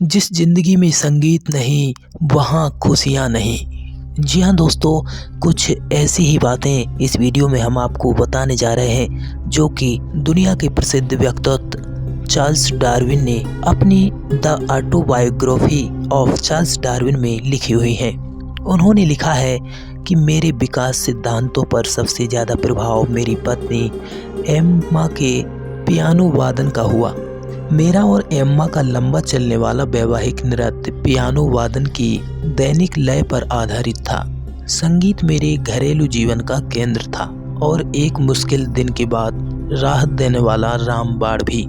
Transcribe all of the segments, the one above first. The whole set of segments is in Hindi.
जिस ज़िंदगी में संगीत नहीं वहाँ खुशियाँ नहीं। जी हाँ दोस्तों, कुछ ऐसी ही बातें इस वीडियो में हम आपको बताने जा रहे हैं जो कि दुनिया के प्रसिद्ध व्यक्तित्व चार्ल्स डार्विन ने अपनी the autobiography of Charles Darwin में लिखी हुई हैं। उन्होंने लिखा है कि मेरे विकास सिद्धांतों पर सबसे ज़्यादा प्रभाव मेरी पत्नी एम्मा के पियानो वादन का हुआ। मेरा और एम्मा का लंबा चलने वाला वैवाहिक नृत्य पियानो वादन की दैनिक लय पर आधारित था। संगीत मेरे घरेलू जीवन का केंद्र था और एक मुश्किल दिन के बाद राहत देने वाला रामबाण भी।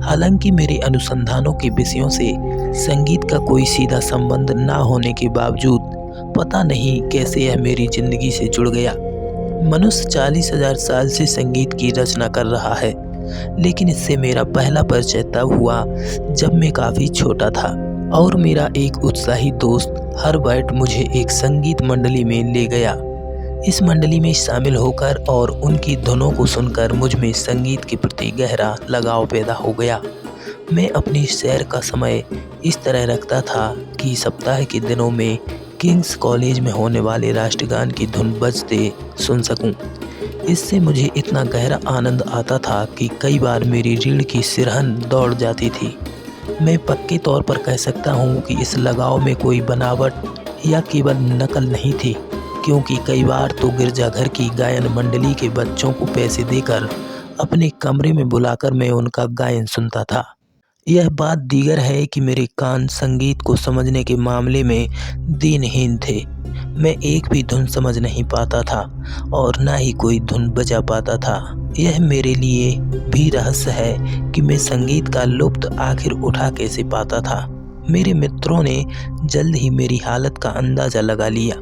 हालांकि मेरे अनुसंधानों के विषयों से संगीत का कोई सीधा संबंध न होने के बावजूद पता नहीं कैसे यह मेरी जिंदगी से जुड़ गया। मनुष्य 40,000 साल से संगीत की रचना कर रहा है, लेकिन इससे मेरा पहला परिचय तब हुआ जब मैं काफ़ी छोटा था और मेरा एक उत्साही दोस्त हर्बर्ट मुझे एक संगीत मंडली में ले गया। इस मंडली में शामिल होकर और उनकी धुनों को सुनकर मुझ में संगीत के प्रति गहरा लगाव पैदा हो गया। मैं अपनी सैर का समय इस तरह रखता था कि सप्ताह के दिनों में किंग्स कॉलेज में होने वाले राष्ट्रगान की धुन बजते सुन सकूं। इससे मुझे इतना गहरा आनंद आता था कि कई बार मेरी रीढ़ की सिरहन दौड़ जाती थी। मैं पक्के तौर पर कह सकता हूँ कि इस लगाव में कोई बनावट या केवल नकल नहीं थी, क्योंकि कई बार तो गिरजाघर की गायन मंडली के बच्चों को पैसे देकर अपने कमरे में बुलाकर मैं उनका गायन सुनता था। यह बात दीगर है कि मेरे कान संगीत को समझने के मामले में दीनहीन थे। मैं एक भी धुन समझ नहीं पाता था और ना ही कोई धुन बजा पाता था। यह मेरे लिए भी रहस्य है कि मैं संगीत का लुत्फ़ आखिर उठा कैसे पाता था। मेरे मित्रों ने जल्द ही मेरी हालत का अंदाज़ा लगा लिया।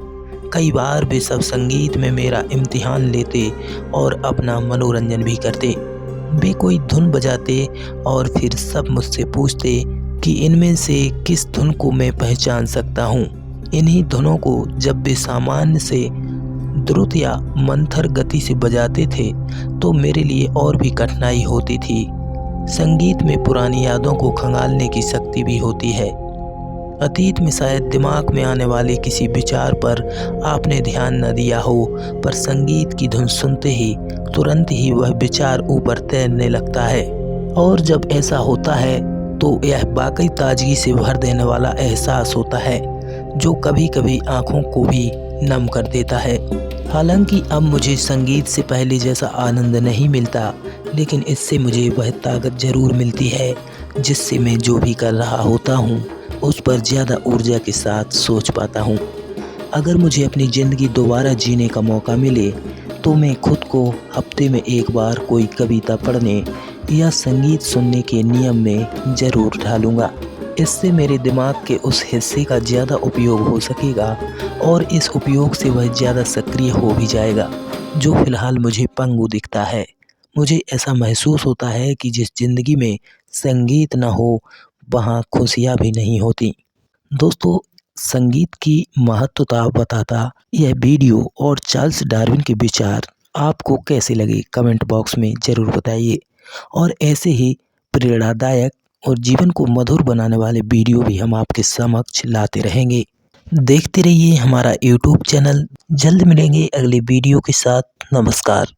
कई बार वे सब संगीत में मेरा इम्तिहान लेते और अपना मनोरंजन भी करते। वे कोई धुन बजाते और फिर सब मुझसे पूछते कि इनमें से किस धुन को मैं पहचान सकता हूँ। इन्हीं धुनों को जब वे सामान्य से द्रुत या मंथर गति से बजाते थे तो मेरे लिए और भी कठिनाई होती थी। संगीत में पुरानी यादों को खंगालने की शक्ति भी होती है। अतीत में शायद दिमाग में आने वाले किसी विचार पर आपने ध्यान न दिया हो, पर संगीत की धुन सुनते ही तुरंत ही वह विचार ऊपर तैरने लगता है। और जब ऐसा होता है तो यह वाकई ताजगी से भर देने वाला एहसास होता है जो कभी कभी आँखों को भी नम कर देता है। हालांकि अब मुझे संगीत से पहले जैसा आनंद नहीं मिलता, लेकिन इससे मुझे वह ताकत ज़रूर मिलती है जिससे मैं जो भी कर रहा होता हूँ उस पर ज़्यादा ऊर्जा के साथ सोच पाता हूँ। अगर मुझे अपनी ज़िंदगी दोबारा जीने का मौका मिले तो मैं खुद को हफ्ते में एक बार कोई कविता पढ़ने या संगीत सुनने के नियम में ज़रूर ढालूँगा। इससे मेरे दिमाग के उस हिस्से का ज़्यादा उपयोग हो सकेगा और इस उपयोग से वह ज़्यादा सक्रिय हो भी जाएगा जो फ़िलहाल मुझे पंगु दिखता है। मुझे ऐसा महसूस होता है कि जिस ज़िंदगी में संगीत न हो वहाँ खुशियाँ भी नहीं होती। दोस्तों, संगीत की महत्वता बताता यह वीडियो और चार्ल्स डार्विन के विचार आपको कैसे लगे कमेंट बॉक्स में ज़रूर बताइए। और ऐसे ही प्रेरणादायक और जीवन को मधुर बनाने वाले वीडियो भी हम आपके समक्ष लाते रहेंगे। देखते रहिए हमारा यूट्यूब चैनल। जल्द मिलेंगे अगले वीडियो के साथ। नमस्कार।